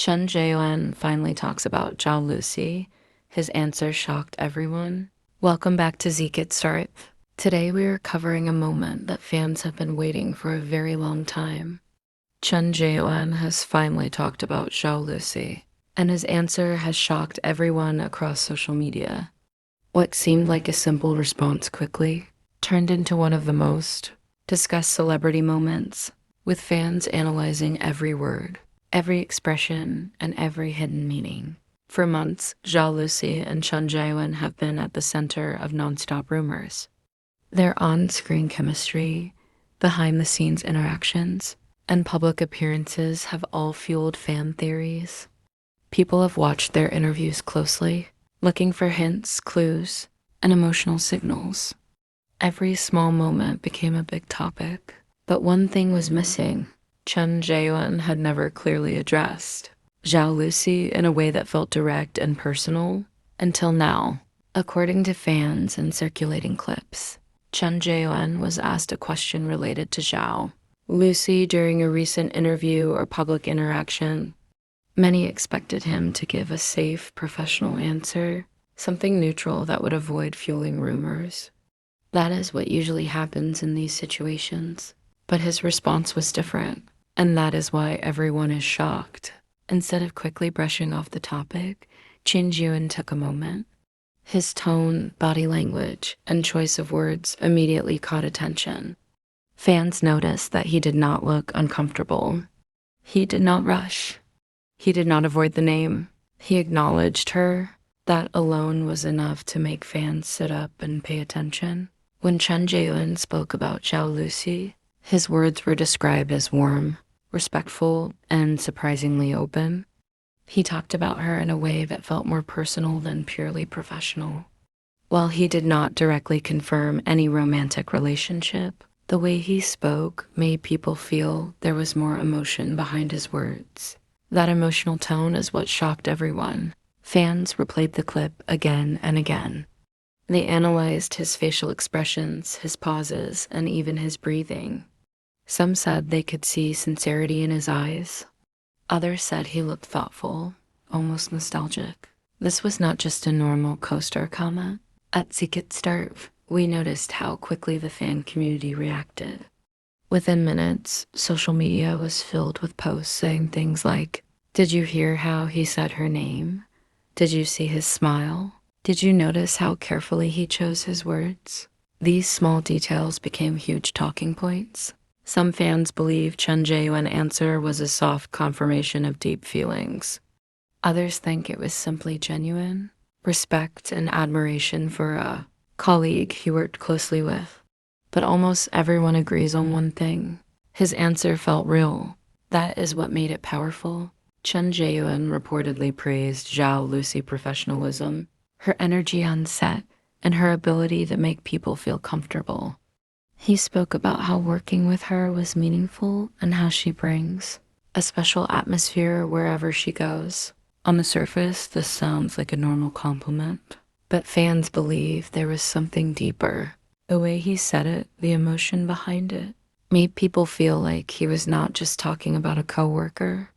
Chen Zheyuan finally talks about Zhao Lusi. His answer shocked everyone. Welcome back to zeekitstartv. Today we are covering a moment that fans have been waiting for a very long time. Chen Zheyuan has finally talked about Zhao Lusi, and his answer has shocked everyone across social media. What seemed like a simple response quickly turned into one of the most discussed celebrity moments, with fans analyzing every word, every expression, and every hidden meaning. For months, Zhao Lusi and Chen Zheyuan have been at the center of nonstop rumors. Their on-screen chemistry, behind-the-scenes interactions, and public appearances have all fueled fan theories. People have watched their interviews closely, looking for hints, clues, and emotional signals. Every small moment became a big topic, but one thing was missing. Chen Zheyuan had never clearly addressed Zhao Lusi in a way that felt direct and personal, until now. According to fans and circulating clips, Chen Zheyuan was asked a question related to Zhao Lusi during a recent interview or public interaction. Many expected him to give a safe, professional answer, something neutral that would avoid fueling rumors. That is what usually happens in these situations. But his response was different, and that is why everyone is shocked. Instead of quickly brushing off the topic, Chen Zheyuan took a moment. His tone, body language, and choice of words immediately caught attention. Fans noticed that he did not look uncomfortable. He did not rush. He did not avoid the name. He acknowledged her. That alone was enough to make fans sit up and pay attention. When Chen Zheyuan spoke about Zhao Lusi, his words were described as warm, respectful, and surprisingly open. He talked about her in a way that felt more personal than purely professional. While he did not directly confirm any romantic relationship, the way he spoke made people feel there was more emotion behind his words. That emotional tone is what shocked everyone. Fans replayed the clip again and again. They analyzed his facial expressions, his pauses, and even his breathing. Some said they could see sincerity in his eyes. Others said he looked thoughtful, almost nostalgic. This was not just a normal co-star comment. At zeekitstartv, we noticed how quickly the fan community reacted. Within minutes, social media was filled with posts saying things like, "Did you hear how he said her name? Did you see his smile? Did you notice how carefully he chose his words?" These small details became huge talking points. Some fans believe Chen Zheyuan's answer was a soft confirmation of deep feelings. Others think it was simply genuine respect and admiration for a colleague he worked closely with. But almost everyone agrees on one thing. His answer felt real. That is what made it powerful. Chen Zheyuan reportedly praised Zhao Lusi's professionalism, her energy on set, and her ability to make people feel comfortable. He spoke about how working with her was meaningful and how she brings a special atmosphere wherever she goes. On the surface, this sounds like a normal compliment, but fans believe there was something deeper. The way he said it, the emotion behind it, made people feel like he was not just talking about a coworker.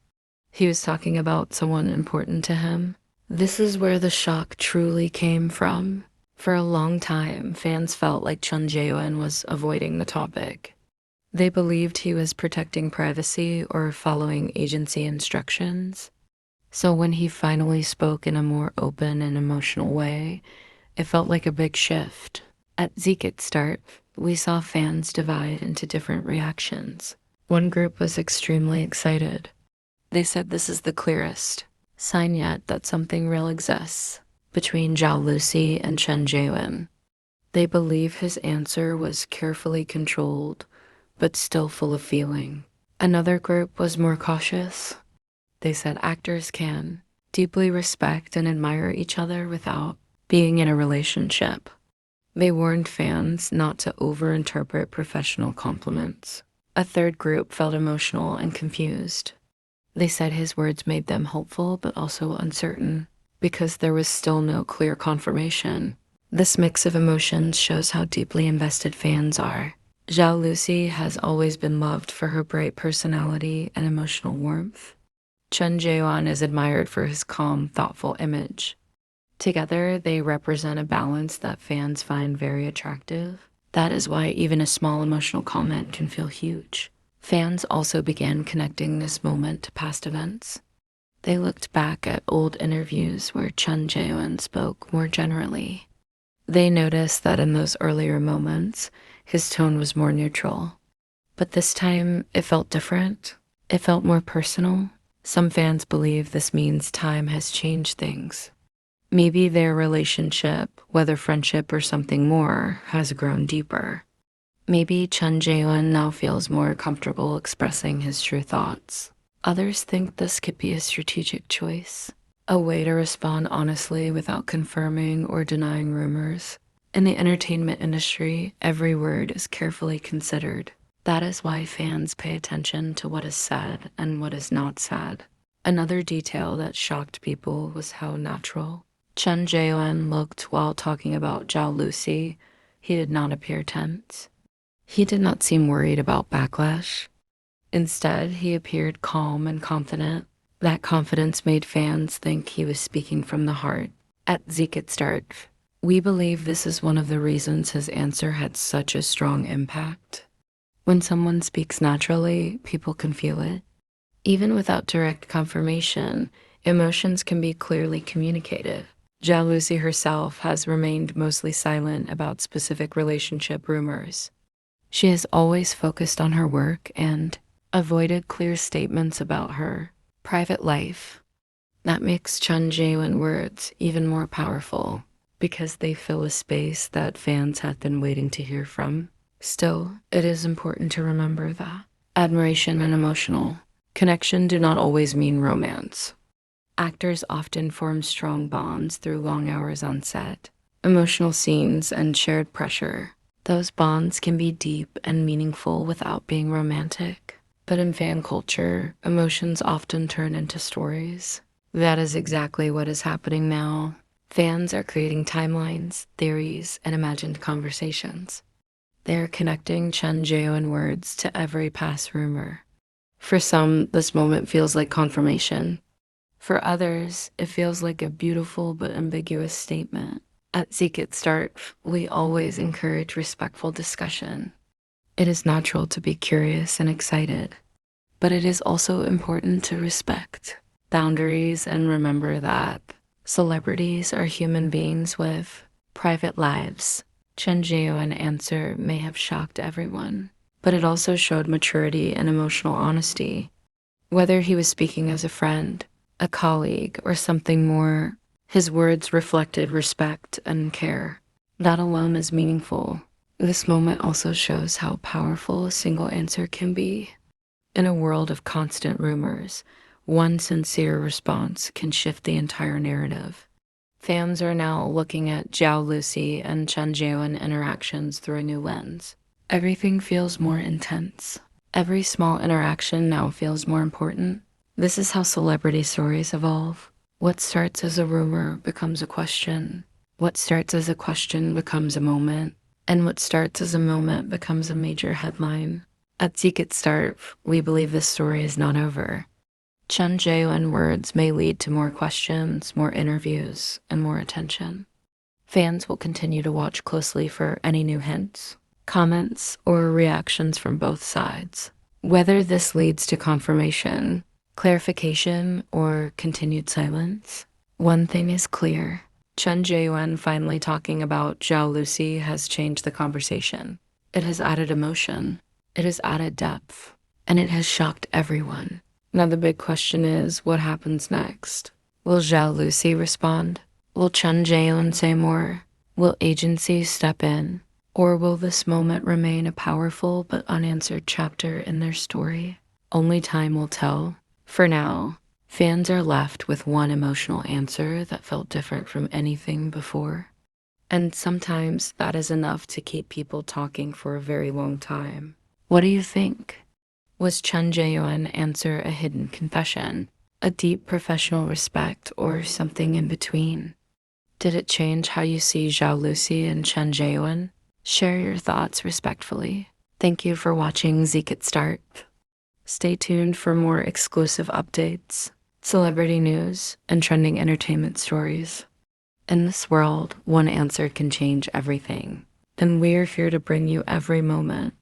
He was talking about someone important to him. This is where the shock truly came from. For a long time, fans felt like Chen Zheyuan was avoiding the topic. They believed he was protecting privacy or following agency instructions. So when he finally spoke in a more open and emotional way, it felt like a big shift. At zeekitstartv, we saw fans divide into different reactions. One group was extremely excited. They said this is the clearest sign yet that something real exists between Zhao Lusi and Chen Zheyuan. They believe his answer was carefully controlled, but still full of feeling. Another group was more cautious. They said actors can deeply respect and admire each other without being in a relationship. They warned fans not to overinterpret professional compliments. A third group felt emotional and confused. They said his words made them hopeful but also uncertain, because there was still no clear confirmation. This mix of emotions shows how deeply invested fans are. Zhao Lusi has always been loved for her bright personality and emotional warmth. Chen Zheyuan is admired for his calm, thoughtful image. Together, they represent a balance that fans find very attractive. That is why even a small emotional comment can feel huge. Fans also began connecting this moment to past events. They looked back at old interviews where Chen Zheyuan spoke more generally. They noticed that in those earlier moments, his tone was more neutral. But this time, it felt different. It felt more personal. Some fans believe this means time has changed things. Maybe their relationship, whether friendship or something more, has grown deeper. Maybe Chen Zheyuan now feels more comfortable expressing his true thoughts. Others think this could be a strategic choice, a way to respond honestly without confirming or denying rumors. In the entertainment industry, every word is carefully considered. That is why fans pay attention to what is said and what is not said. Another detail that shocked people was how natural Chen Zheyuan looked while talking about Zhao Lusi. He did not appear tense. He did not seem worried about backlash. Instead, he appeared calm and confident. That confidence made fans think he was speaking from the heart. At zeekitstartv, we believe this is one of the reasons his answer had such a strong impact. When someone speaks naturally, people can feel it. Even without direct confirmation, emotions can be clearly communicated. Zhao Lusi herself has remained mostly silent about specific relationship rumors. She has always focused on her work and avoided clear statements about her private life. That makes Chen Zheyuan words even more powerful because they fill a space that fans have been waiting to hear from. Still, it is important to remember that admiration and emotional connection do not always mean romance. Actors often form strong bonds through long hours on set, emotional scenes, and shared pressure. Those bonds can be deep and meaningful without being romantic. But in fan culture, emotions often turn into stories. That is exactly what is happening now. Fans are creating timelines, theories, and imagined conversations. They are connecting Chen Zheyuan words to every past rumor. For some, this moment feels like confirmation. For others, it feels like a beautiful but ambiguous statement. At zeekitstartv, we always encourage respectful discussion. It is natural to be curious and excited, but it is also important to respect boundaries and remember that celebrities are human beings with private lives. Chen Zheyuan's answer may have shocked everyone, but it also showed maturity and emotional honesty. Whether he was speaking as a friend, a colleague, or something more, his words reflected respect and care. That alone is meaningful. This moment also shows how powerful a single answer can be. In a world of constant rumors, one sincere response can shift the entire narrative. Fans are now looking at Zhao Lusi and Chen Zheyuan interactions through a new lens. Everything feels more intense. Every small interaction now feels more important. This is how celebrity stories evolve. What starts as a rumor becomes a question. What starts as a question becomes a moment. And what starts as a moment becomes a major headline. At zeekitstartv, we believe this story is not over. Chen Zheyuan words may lead to more questions, more interviews, and more attention. Fans will continue to watch closely for any new hints, comments, or reactions from both sides. Whether this leads to confirmation, clarification, or continued silence, one thing is clear. Chen Zheyuan finally talking about Zhao Lusi has changed the conversation. It has added emotion, it has added depth, and it has shocked everyone. Now the big question is, what happens next? Will Zhao Lusi respond? Will Chen Zheyuan say more? Will agencies step in? Or will this moment remain a powerful but unanswered chapter in their story? Only time will tell. For now, fans are left with one emotional answer that felt different from anything before. And sometimes that is enough to keep people talking for a very long time. What do you think? Was Chen Zheyuan's answer a hidden confession, a deep professional respect, or something in between? Did it change how you see Zhao Lusi and Chen Zheyuan? Share your thoughts respectfully. Thank you for watching zeekitstartv. Stay tuned for more exclusive updates. celebrity news, and trending entertainment stories. In this world, one answer can change everything. And we're here to bring you every moment